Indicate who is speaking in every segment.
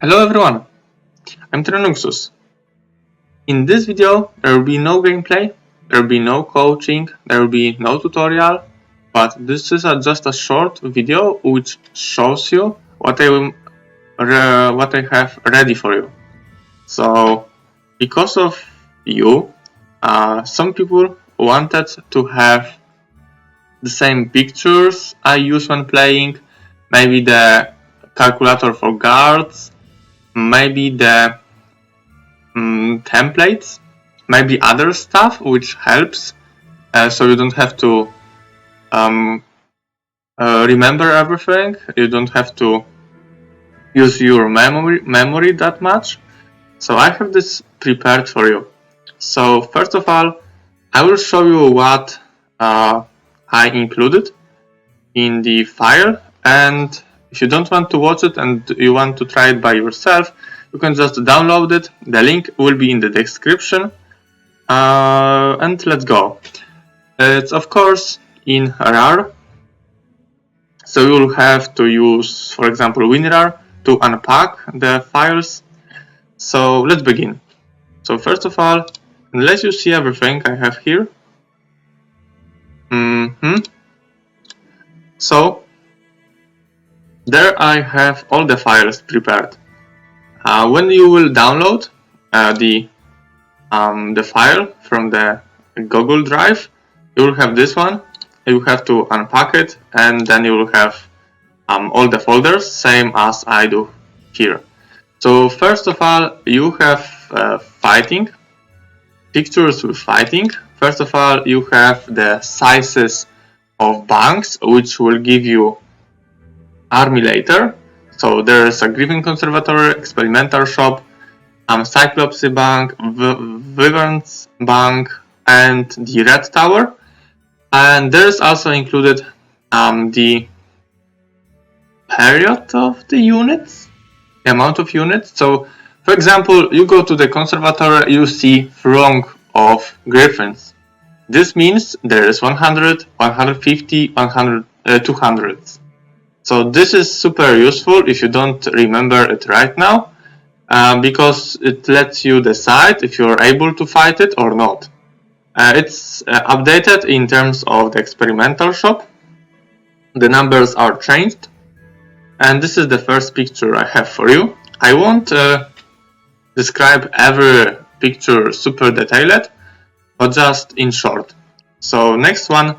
Speaker 1: Hello everyone, I'm Tyranuxus. In this video there will be no gameplay, there will be no coaching, there will be no tutorial, but this is just a short video which shows you what I have ready for you. So, because of you, some people wanted to have the same pictures I use when playing, maybe the calculator for guards, maybe the templates, maybe other stuff which helps, so you don't have to remember everything, you don't have to use your memory that much. So I have this prepared for you. So first of all, I will show you what I included in the file, and if you don't want to watch it and you want to try it by yourself, you can just download it. The link will be in the description. And let's go. It's of course in RAR, so you'll have to use, for example, WinRAR to unpack the files. So let's begin. So first of all, unless you see everything I have here. So there I have all the files prepared. When you will download the file from the Google Drive, you will have this one. You have to unpack it, and then you will have all the folders, same as I do here. So first of all, you have fighting, pictures with fighting. First of all, you have the sizes of banks, which will give you army later. So there is a Griffin Conservatory, Experimental Shop, Cyclops Bank, Wyvern's Bank, and the Red Tower. And there is also included the period of the units, the amount of units. So, for example, you go to the conservatory, you see throng of griffins. This means there is 100, 150, 100, 200. So this is super useful if you don't remember it right now, because it lets you decide if you're able to fight it or not. It's updated in terms of the experimental shop. The numbers are changed, and this is the first picture I have for you. I won't describe every picture super detailed, but just in short. So next one.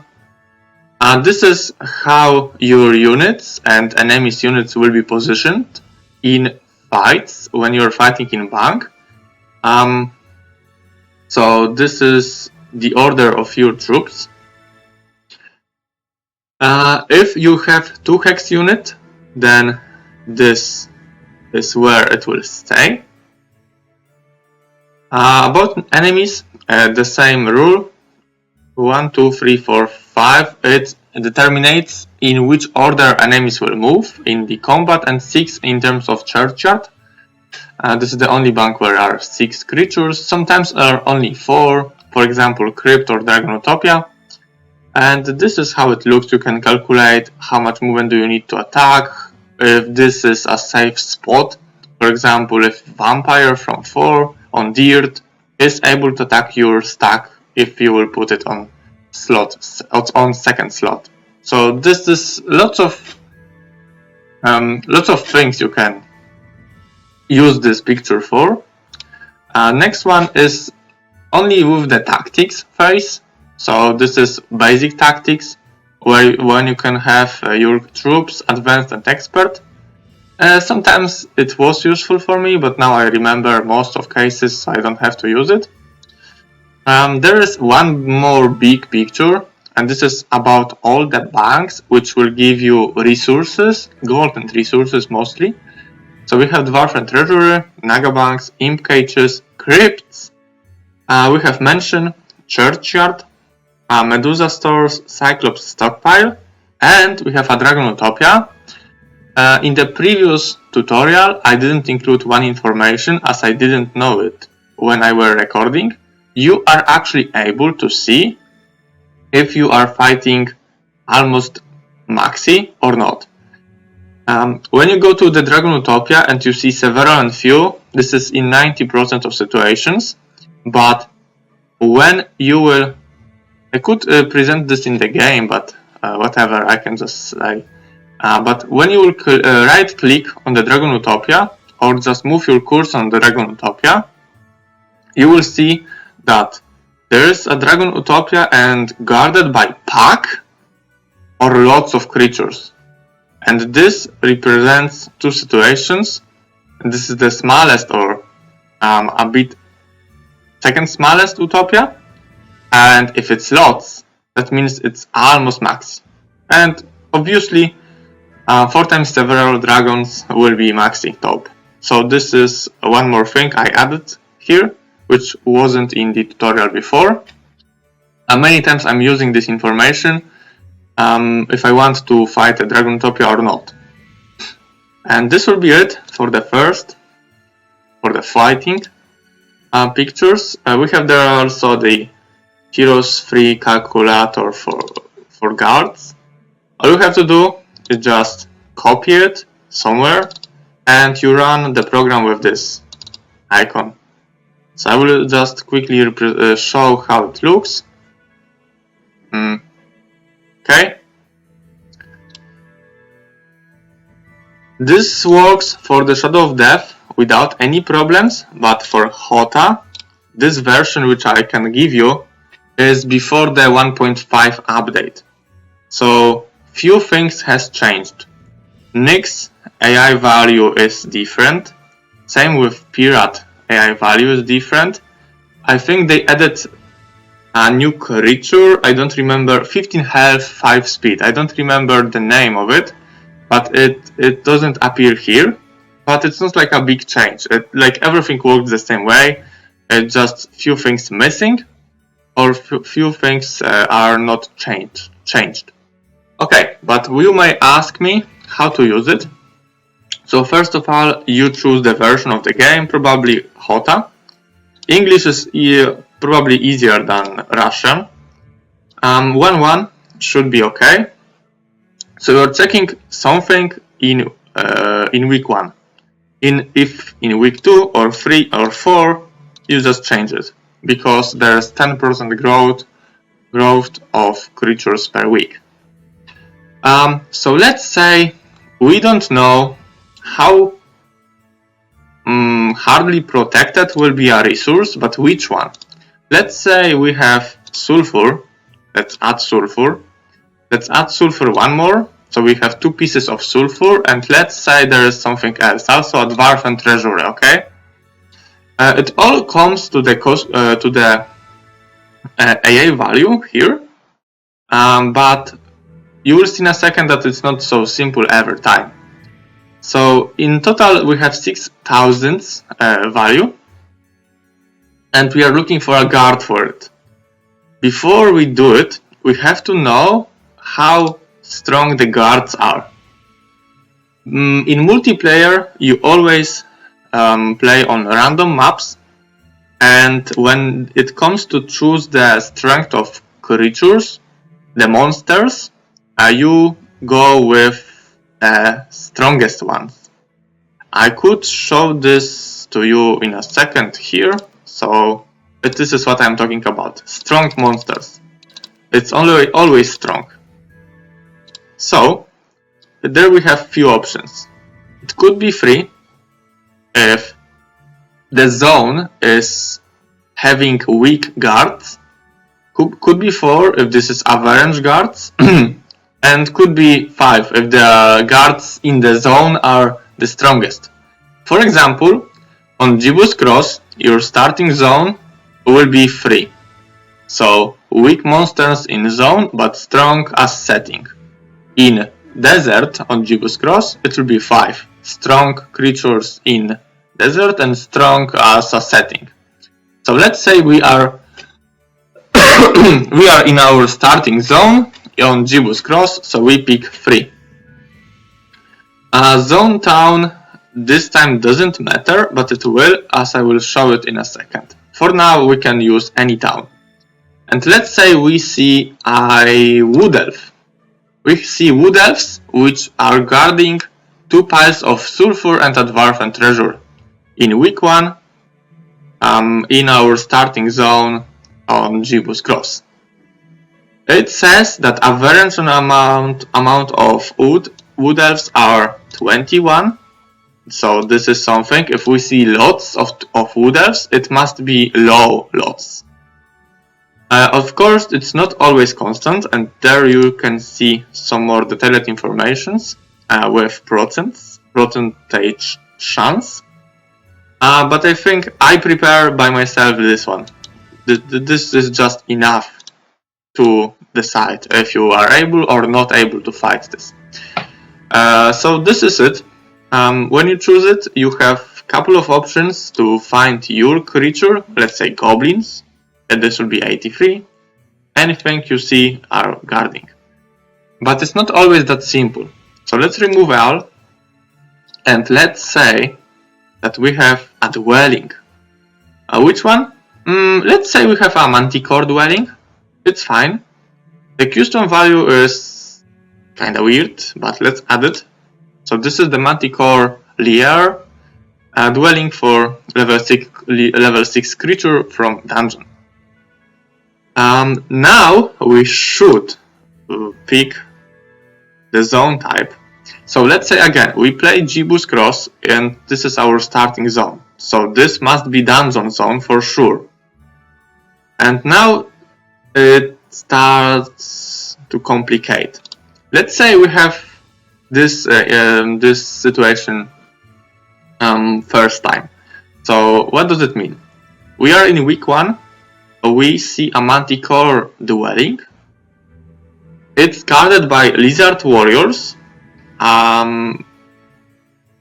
Speaker 1: This is how your units and enemies' units will be positioned in fights when you're fighting in bank. So this is the order of your troops. If you have 2 hex unit, then this is where it will stay. About enemies, the same rule. 1, 2, 3, 4, 5. It determines in which order enemies will move in the combat, and 6 in terms of churchyard. This is the only bank where there are 6 creatures. Sometimes there are only 4, for example, Crypt or Dragonotopia. And this is how it looks. You can calculate how much movement do you need to attack, if this is a safe spot. For example, if Vampire from 4 on Dirt is able to attack your stack if you will put it on second slot. So this is lots of things you can use this picture for. Next one is only with the tactics phase. So this is basic tactics, when you can have your troops advanced and expert. Sometimes it was useful for me, but now I remember most of cases, so I don't have to use it. There is one more big picture, and this is about all the banks which will give you resources, gold and resources mostly. So we have Dwarf and Treasury, Naga Banks, Imp Cages, Crypts, we have Mansion, Churchyard, Medusa Stores, Cyclops Stockpile, and we have a Dragonotopia. In the previous tutorial I didn't include one information, as I didn't know it when I were recording. You are actually able to see if you are fighting almost maxi or not. When you go to the Dragon Utopia and you see several and few, this is in 90% of situations, but when you will, I could present this in the game, but whatever, I can just say. But when you will right click on the Dragon Utopia, or just move your cursor on the Dragon Utopia, you will see that there is a Dragon Utopia and guarded by pack or lots of creatures. And this represents two situations. And this is the smallest or a bit second smallest Utopia. And if it's lots, that means it's almost max. And obviously, 4 times several dragons will be maxi top. So this is one more thing I added here, which wasn't in the tutorial before. Many times I'm using this information if I want to fight a Dragon Utopia or not. And this will be it for the fighting pictures. We have there also the heroes free calculator for guards. All you have to do is just copy it somewhere and you run the program with this icon. So I will just quickly show how it looks. Okay. This works for the Shadow of Death without any problems, but for HOTA, this version which I can give you is before the 1.5 update. So few things has changed. Nyx AI value is different. Same with Pirate AI value is different. I think they added a new creature, I don't remember, 15 health, 5 speed. I don't remember the name of it, but it doesn't appear here. But it's not like a big change. Like everything works the same way. It's just few things missing, or few things are not changed. Okay, but you may ask me how to use it. So first of all, you choose the version of the game, probably HOTA. English is probably easier than Russian. 1.1 should be okay. So you're checking something in week 1. If in week 2 or 3 or 4, you just change it because there's 10% growth of creatures per week. So let's say we don't know how hardly protected will be a resource, but which one? Let's say we have sulfur. Let's add sulfur. Let's add sulfur one more. So we have 2 pieces of sulfur, and let's say there is something else, also a dwarf and treasury. Okay. It all comes to the cost to the AA value here, but you will see in a second that it's not so simple every time. So in total we have 6,000 value, and we are looking for a guard for it. Before we do it, we have to know how strong the guards are. In multiplayer, you always play on random maps, and when it comes to choose the strength of creatures, the monsters, you go with the strongest ones. I could show this to you in a second here. So this is what I'm talking about. Strong monsters. It's always strong. So there we have few options. It could be free if the zone is having weak guards. Could be 4 if this is average guards. And could be 5 if the guards in the zone are the strongest. For example, on Gibbous Cross, your starting zone will be 3. So weak monsters in zone but strong as setting. In desert on Gibbous Cross, it will be 5. Strong creatures in desert and strong as a setting. So let's say we are we are in our starting zone on Gibbous Cross, so we pick 3. Zone town this time doesn't matter, but it will, as I will show it in a second. For now we can use any town. And let's say we see a wood elf. We see wood elves which are guarding 2 piles of sulfur and a dwarf and treasure in week 1 in our starting zone on Gibbous Cross. It says that average amount of wood elves are 21. So this is something. If we see lots of wood elves, it must be low lots. Of course, it's not always constant, and there you can see some more detailed informations with percentage chance. But I think I prepare by myself this one. This is just enough to decide if you are able or not able to fight this. So this is it. When you choose it, you have a couple of options to find your creature, let's say goblins, and this will be 83. Anything you see are guarding. But it's not always that simple. So let's remove all, and let's say that we have a dwelling. Which one? Let's say we have a manticore dwelling. It's fine. The custom value is kinda weird, but let's add it. So this is the manticore lair dwelling for level 6 creature from dungeon. Now we should pick the zone type. So let's say again, we play Gibbous Cross and this is our starting zone. So this must be dungeon zone for sure. And now it starts to complicate. Let's say we have this situation first time. So what does it mean? We are in week 1. We see a manticore dwelling. It's guarded by lizard warriors.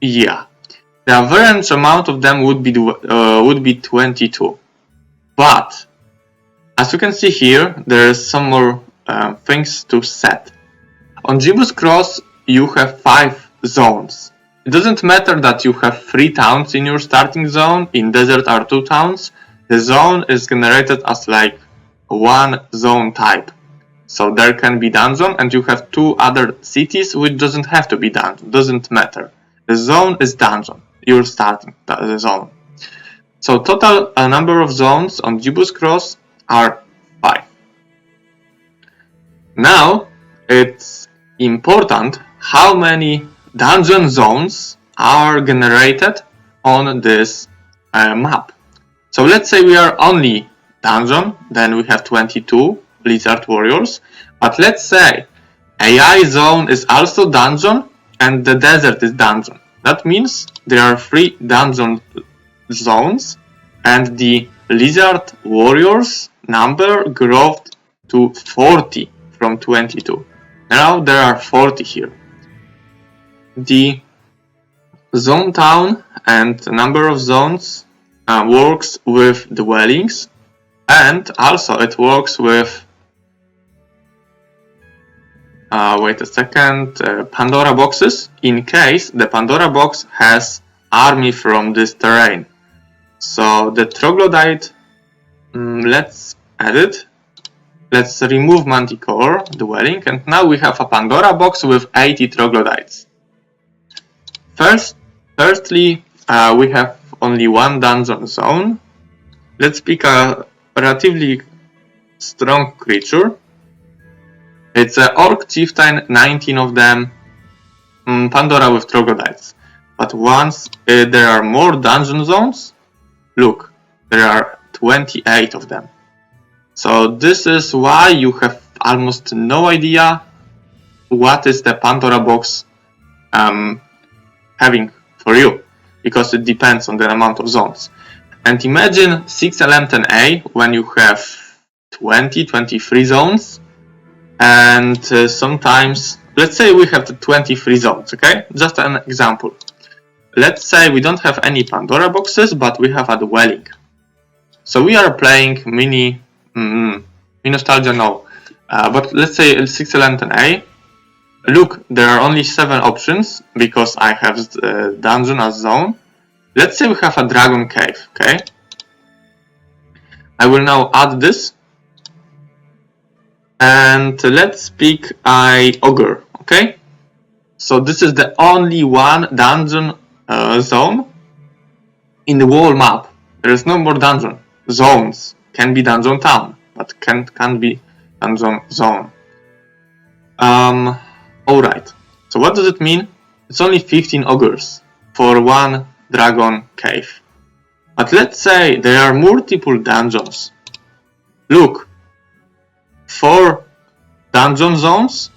Speaker 1: Yeah, the average amount of them would be 22. But as you can see here, there is some more things to set. On Gibbous Cross, you have 5 zones. It doesn't matter that you have 3 towns in your starting zone. In desert are 2 towns. The zone is generated as like one zone type. So there can be dungeon and you have 2 other cities which doesn't have to be dungeon, doesn't matter. The zone is dungeon, you're starting the zone. So total number of zones on Gibbous Cross are 5. Now it's important how many dungeon zones are generated on this map. So let's say we are only dungeon, then we have 22 lizard warriors, but let's say AI zone is also dungeon and the desert is dungeon. That means there are 3 dungeon zones and the lizard warriors number grew to 40 from 22. Now there are 40 here. The zone town and number of zones works with dwellings, and also it works with wait a second, Pandora boxes, in case the Pandora box has army from this terrain. So the troglodyte, let's add it. Let's remove manticore dwelling, and now we have a Pandora box with 80 troglodytes. Firstly, we have only one dungeon zone. Let's pick a relatively strong creature. It's an orc chieftain, 19 of them, Pandora with troglodytes. But once there are more dungeon zones, look, there are 28 of them. So this is why you have almost no idea what is the Pandora box having for you, because it depends on the amount of zones. And imagine 6LM10A when you have 23 zones, and sometimes, let's say we have the 23 zones, okay? Just an example. Let's say we don't have any Pandora boxes, but we have a dwelling. So we are playing mini nostalgia, no. But let's say 6LM10A. Look, there are only 7 options, because I have the dungeon as zone. Let's say we have a dragon cave, okay? I will now add this. And let's pick an ogre, okay? So this is the only one dungeon zone in the whole map. There is no more dungeon zones. Can be dungeon town, but can't be dungeon zone. Alright. So what does it mean? It's only 15 ogres for one dragon cave. But let's say there are multiple dungeons. Look, 4 dungeon zones,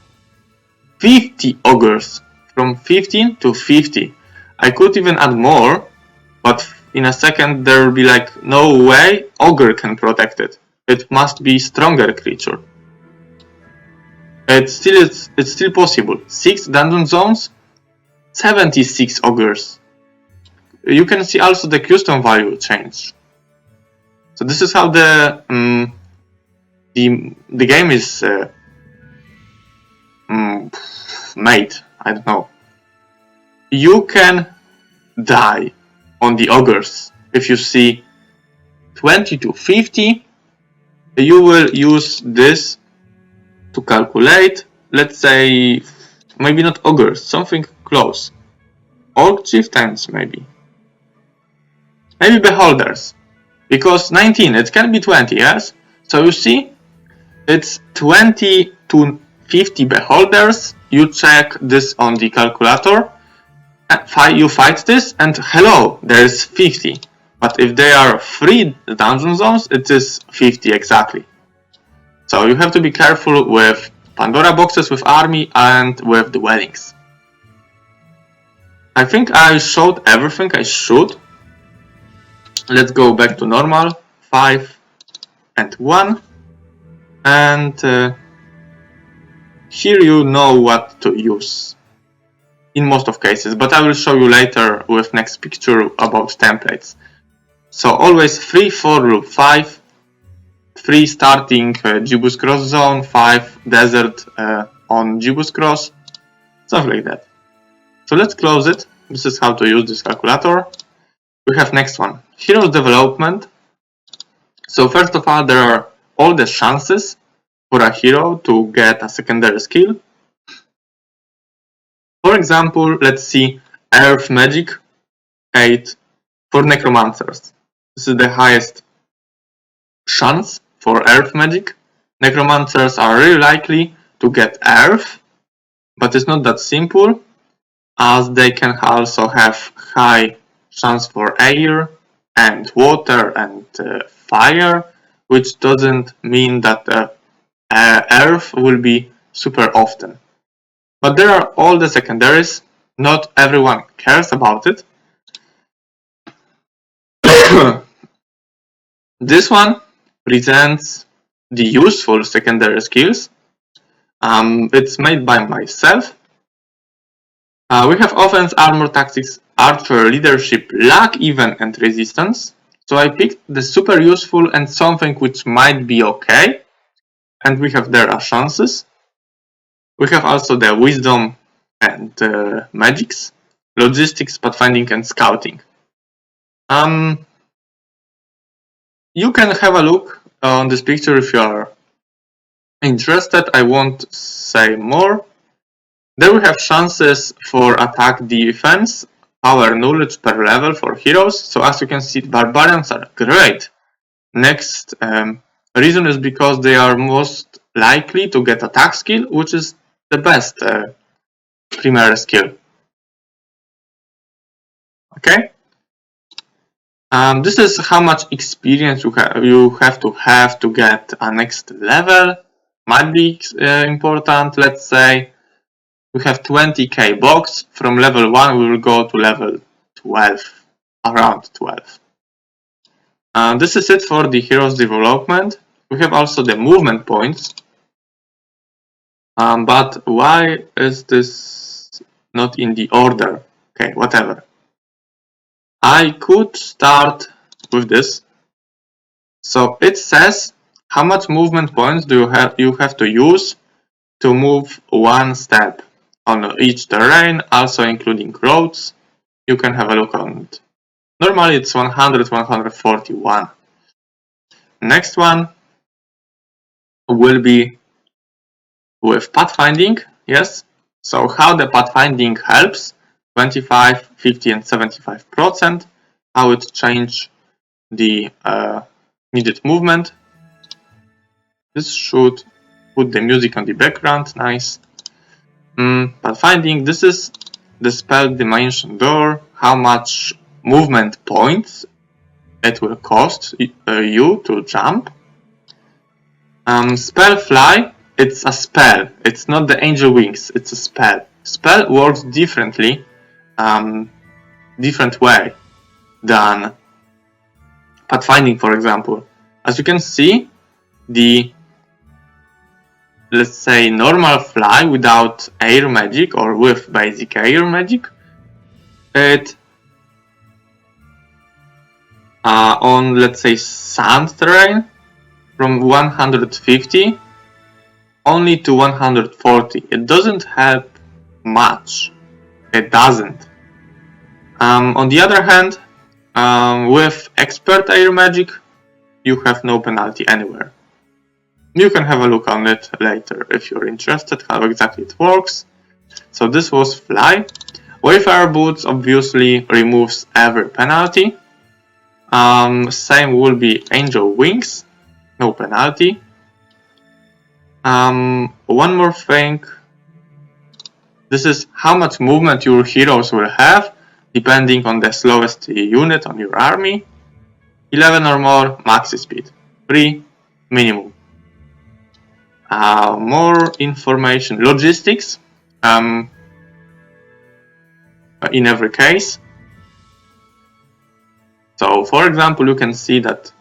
Speaker 1: 50 ogres, from 15 to 50. I could even add more, but in a second there will be like, no way ogre can protect it. It must be stronger creature. It's still possible. 6 dungeon zones, 76 ogres. You can see also the custom value change. So this is how the game is made. I don't know. You can die on the ogres. If you see 20 to 50, you will use this to calculate. Let's say maybe not ogres, something close. Orc chieftains maybe. Maybe beholders. Because 19, it can be 20, yes? So you see, it's 20 to 50 beholders. You check this on the calculator. You fight this, and hello, there is 50. But if there are 3 dungeon zones, it is 50 exactly. So you have to be careful with Pandora boxes, with army, and with dwellings. I think I showed everything I should. Let's go back to normal. 5 and 1. And here you know what to use in most of cases, but I will show you later with next picture about templates. So always 3, 4 rule 5, 3 starting Gibbous Cross zone, 5 desert on Gibbous Cross, stuff like that. So let's close it. This is how to use this calculator. We have next one, heroes development. So first of all, there are all the chances for a hero to get a secondary skill. For example, let's see Earth Magic 8 for Necromancers. This is the highest chance for Earth Magic. Necromancers are really likely to get Earth, but it's not that simple, as they can also have high chance for air and water and fire, which doesn't mean that Earth will be super often. But there are all the secondaries. Not everyone cares about it. This one presents the useful secondary skills. It's made by myself. We have offense, armor, tactics, archer, leadership, luck, even, and resistance. So I picked the super useful and something which might be okay. And we have there are chances. We have also the wisdom and magics, logistics, pathfinding, and scouting. You can have a look on this picture if you are interested. I won't say more. There we have chances for attack, defense, power, knowledge per level for heroes. So as you can see, barbarians are great. Next reason is because they are most likely to get attack skill, which is the best primary skill. Okay. This is how much experience you have to get a next level. Might be important. Let's say we have 20k box. From level 1 we will go to level 12, around 12. This is it for the heroes development. We have also the movement points. But why is this not in the order? Okay, whatever. I could start with this. So it says how much movement points do you have to use to move 1 step on each terrain, also including roads. You can have a look on it. Normally it's 100, 141. Next one will be with pathfinding, yes. So how the pathfinding helps, 25, 50 and 75%, how it change the needed movement. This should put the music on the background, nice. Pathfinding, this is the spell dimension door, how much movement points it will cost you to jump. Spell fly, it's a spell, it's not the angel wings, it's a spell. Spell works differently, different way than pathfinding, for example. As you can see, the, let's say, normal fly without air magic or with basic air magic, it on, let's say, sand terrain from 150 only to 140. It doesn't help much. It doesn't. On the other hand, with expert air magic, you have no penalty anywhere. You can have a look on it later if you're interested how exactly it works. So this was fly. Wayfarer boots obviously removes every penalty. Same will be angel wings, no penalty. One more thing. This is how much movement your heroes will have, depending on the slowest unit on your army. 11 or more, max speed. 3, minimum. More information. Logistics. In every case. So, for example, you can see that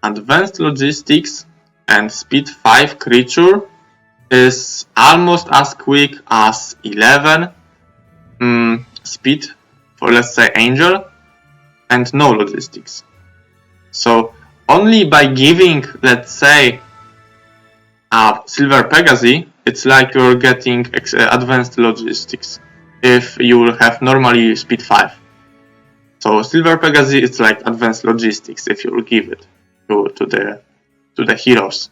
Speaker 1: advanced logistics and speed 5 creature is almost as quick as 11 speed for, let's say, angel, and no logistics. So only by giving, let's say, a silver Pegasi, it's like you're getting advanced logistics if you will have normally speed 5. So silver Pegasi, it's like advanced logistics if you will give it to the heroes.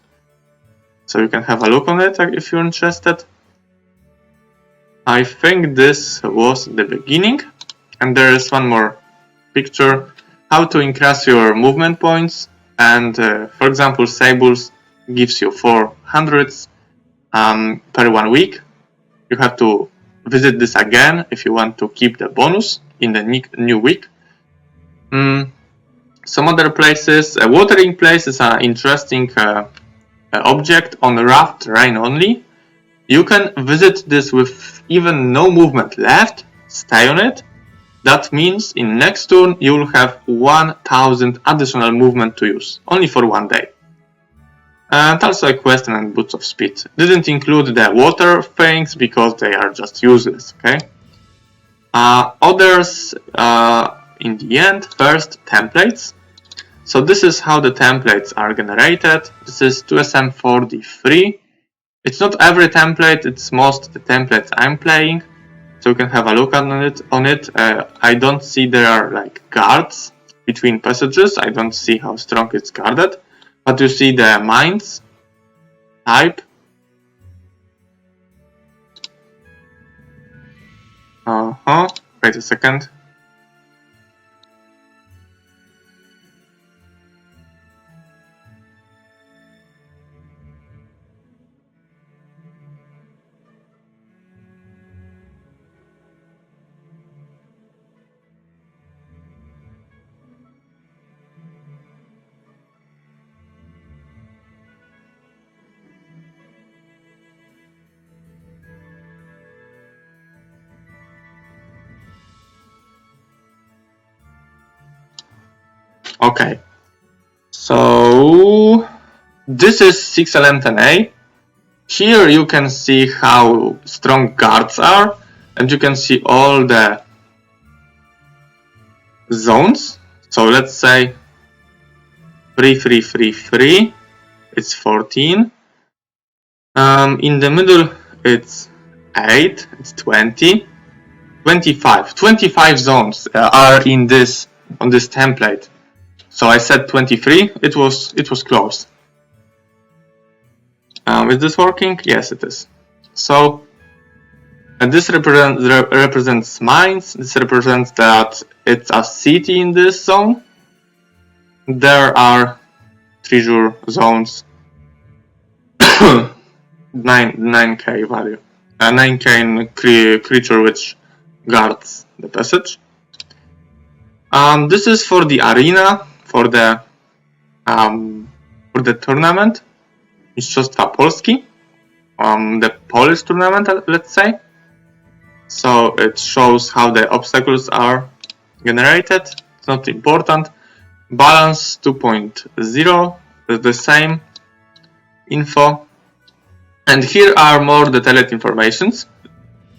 Speaker 1: So you can have a look on it if you're interested. I think this was the beginning, and there is one more picture, how to increase your movement points. And for example, Sables gives you 400 per 1 week. You have to visit this again if you want to keep the bonus in the new week. Some other places, watering place is an interesting object on rough terrain only. You can visit this with even no movement left, stay on it. That means in next turn you will have 1000 additional movement to use, only for 1 day. And also a quest and boots of speed. Didn't include the water things because they are just useless, okay? Others in the end, first templates. So this is how the templates are generated. This is 2SM4D3. It's not every template, it's most the templates I'm playing. So you can have a look on it. I don't see there are like guards between passages. I don't see how strong it's guarded. But you see the mines type. Wait a second. Okay, so this is 6LM10A. Here you can see how strong guards are, and you can see all the zones. So let's say 3, 3, 3, 3, it's 14. In the middle it's 8, it's 20, 25. 25 zones are in this on this template. So I said 23, it was close. Is this working? Yes, it is. So And this represents mines. This represents that it's a city in this zone. There are treasure zones. 9k value. A 9k creature which guards the passage. This is for the arena, for the tournament. Mistrzostwa Polski. The Polish tournament, let's say. So it shows how the obstacles are generated. It's not important. Balance 2.0 is the same info. And here are more detailed informations.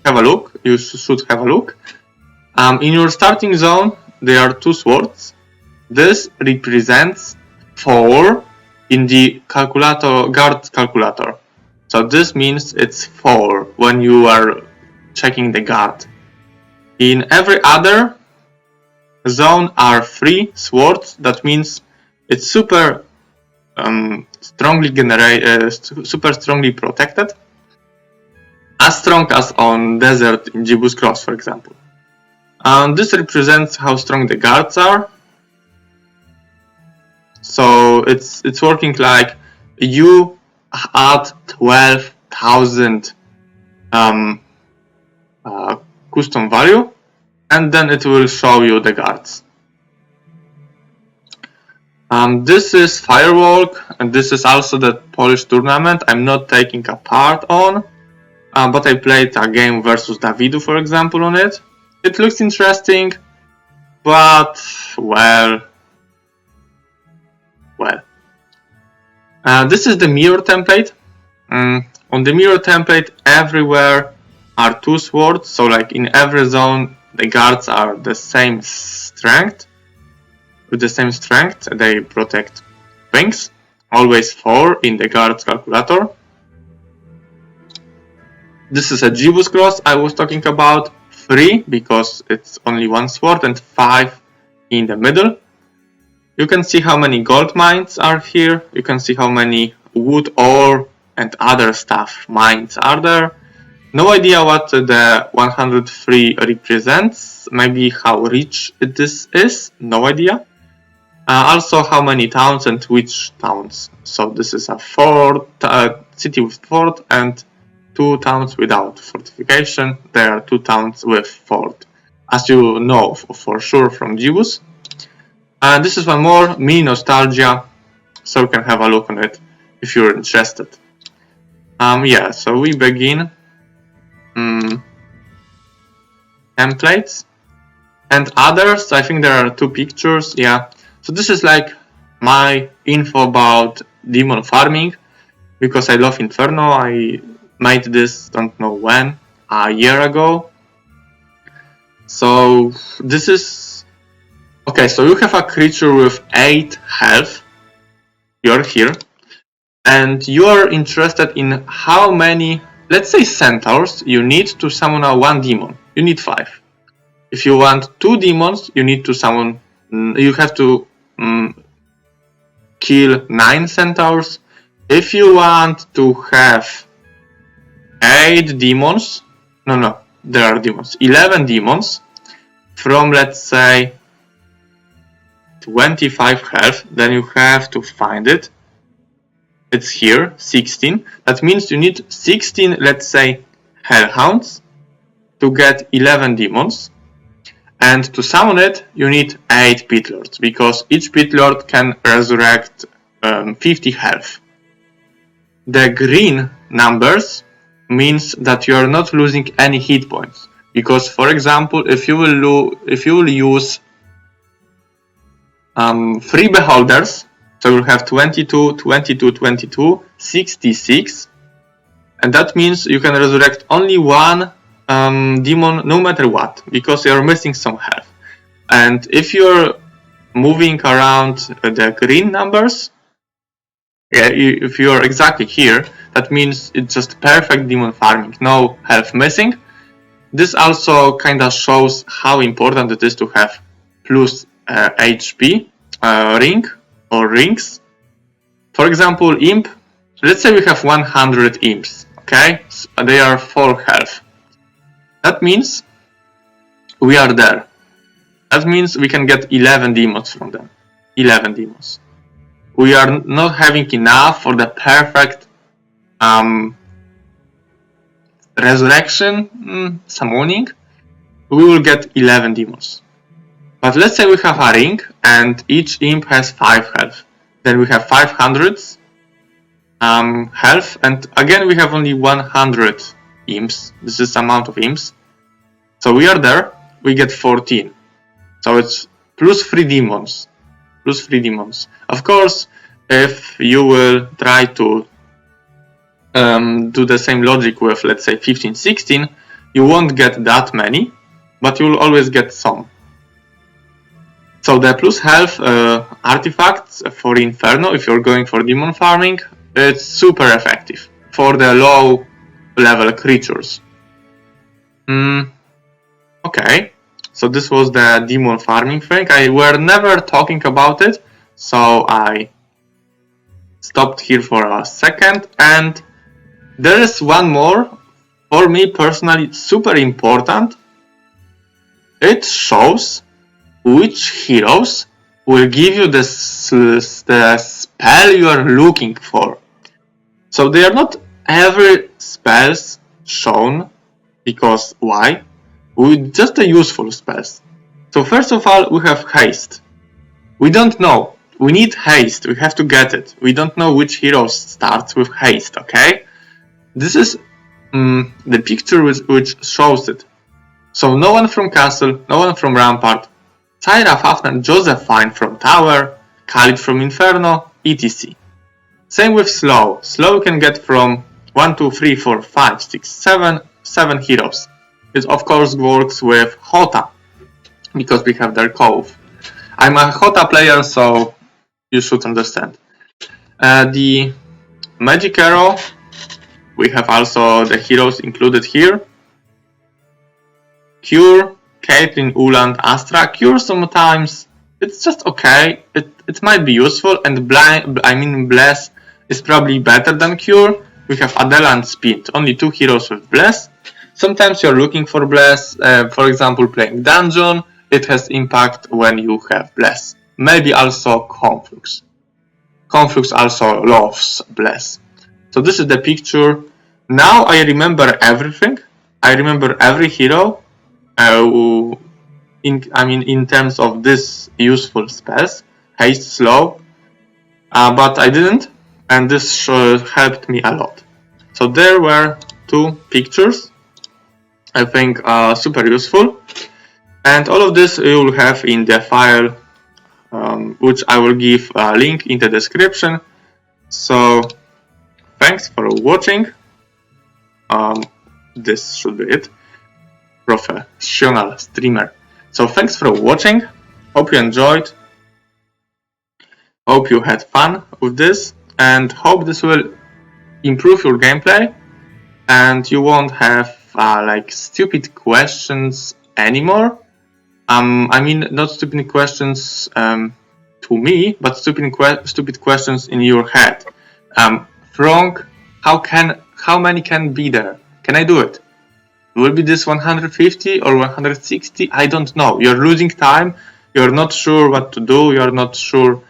Speaker 1: Have a look. You should have a look. In your starting zone, there are 2 swords. This represents 4 in the guard calculator. So this means it's 4 when you are checking the guard. In every other zone are 3 swords. That means it's super strongly protected, as strong as on desert in Jibus Cross, for example. This represents how strong the guards are. So it's working like you add 12,000 custom value, and then it will show you the guards. This is Firewalk, and this is also the Polish tournament. I'm not taking a part on, but I played a game versus Davidu, for example, on it. It looks interesting, but well. This is the mirror template. On the mirror template, everywhere are 2 swords, so like in every zone, the guards are the same strength. With the same strength, they protect wings. Always 4 in the guards calculator. This is a Jibus Cross I was talking about. 3 because it's only 1 sword, and 5 in the middle. You can see how many gold mines are here. You can see how many wood, ore, and other stuff mines are there. No idea what the 103 represents. Maybe how rich this is. No idea. Also how many towns and which towns. So this is a city with fort and 2 towns without fortification. There are 2 towns with fort, as you know for sure from Jibus. And this is one more, mini nostalgia, so you can have a look on it if you're interested. Yeah, so we begin. Templates and others. I think there are 2 pictures. Yeah, so this is like my info about demon farming, because I love Inferno. I made this, don't know when, a year ago. So this is okay. So you have a creature with 8 health. You're here, and you are interested in how many, let's say, centaurs you need to summon a 1 demon. You need 5. If you want 2 demons, you need to summon. You have to kill 9 centaurs. If you want to have 8 demons, no, there are demons. 11 demons from, let's say, 25 health, then you have to find it. It's here, 16. That means you need 16, let's say, hellhounds to get 11 demons. And to summon it, you need 8 pit lords, because each pit lord can resurrect 50 health. The green numbers means that you are not losing any hit points, because, for example, if you will use 3 beholders, so you'll have 22, 22, 22, 66, and that means you can resurrect only 1 demon no matter what, because you're missing some health. And if you're moving around the green numbers, yeah, if you're exactly here, that means it's just perfect demon farming, no health missing. This also kind of shows how important it is to have plus HP ring or rings. For example, imp, let's say we have 100 imps, okay? So they are 4 health. That means we are there. That means we can get 11 demons from them. 11 demons. We are not having enough for the perfect resurrection summoning. We will get 11 demons. But let's say we have a ring and each imp has 5 health. Then we have 500 health, and again we have only 100 imps. This is the amount of imps. So we are there, we get 14. So it's plus 3 demons. Plus 3 demons. Of course, if you will try to do the same logic with, let's say, 15, 16, you won't get that many, but you will always get some. So the plus health artifacts for Inferno, if you're going for demon farming, it's super effective for the low level creatures. Okay, so this was the demon farming thing. I were never talking about it, so I stopped here for a second, and there is one more, for me personally, super important. It shows which heroes will give you the spell you are looking for. So they are not every spells shown, because why? Just the useful spells. So first of all, we have haste. We don't know. We need haste. We have to get it. We don't know which hero starts with haste, okay? This is the picture which shows it. So no one from castle, no one from rampart, Tyra, Fafner, Josephine from tower, Khalid from inferno, etc. Same with slow. Slow you can get from 1, 2, 3, 4, 5, 6, 7 heroes. It of course works with Hota, because we have their cove. I'm a Hota player, so you should understand. The magic arrow, we have also the heroes included here. Cure, Caitlyn, Uland, Astra. Cure sometimes it's just okay. It might be useful, and Bless is probably better than Cure. We have Adela and Speed, only 2 heroes with Bless. Sometimes you're looking for Bless, for example playing Dungeon, it has impact when you have Bless. Maybe also Conflux. Conflux also loves Bless. So this is the picture. Now I remember everything. I remember every hero. In terms of this useful spells, haste, slow, but I didn't, and this helped me a lot. So there were 2 pictures, I think super useful, and all of this you will have in the file, which I will give a link in the description. So thanks for watching. This should be it. Professional streamer. So thanks for watching. Hope you enjoyed. Hope you had fun with this, and hope this will improve your gameplay and you won't have like stupid questions anymore. I mean, not stupid questions to me, but stupid questions in your head. Frank, how many can be there? Can I do it? Will be this 150 or 160? I don't know. You're losing time. You're not sure what to do. You're not sure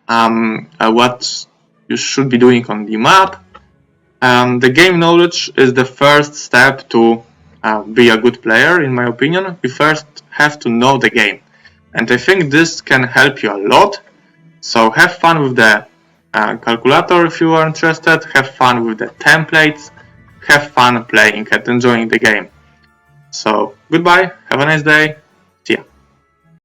Speaker 1: what you should be doing on the map. The game knowledge is the first step to be a good player, in my opinion. You first have to know the game. And I think this can help you a lot. So have fun with the calculator if you are interested. Have fun with the templates. Have fun playing and enjoying the game. So goodbye, have a nice day.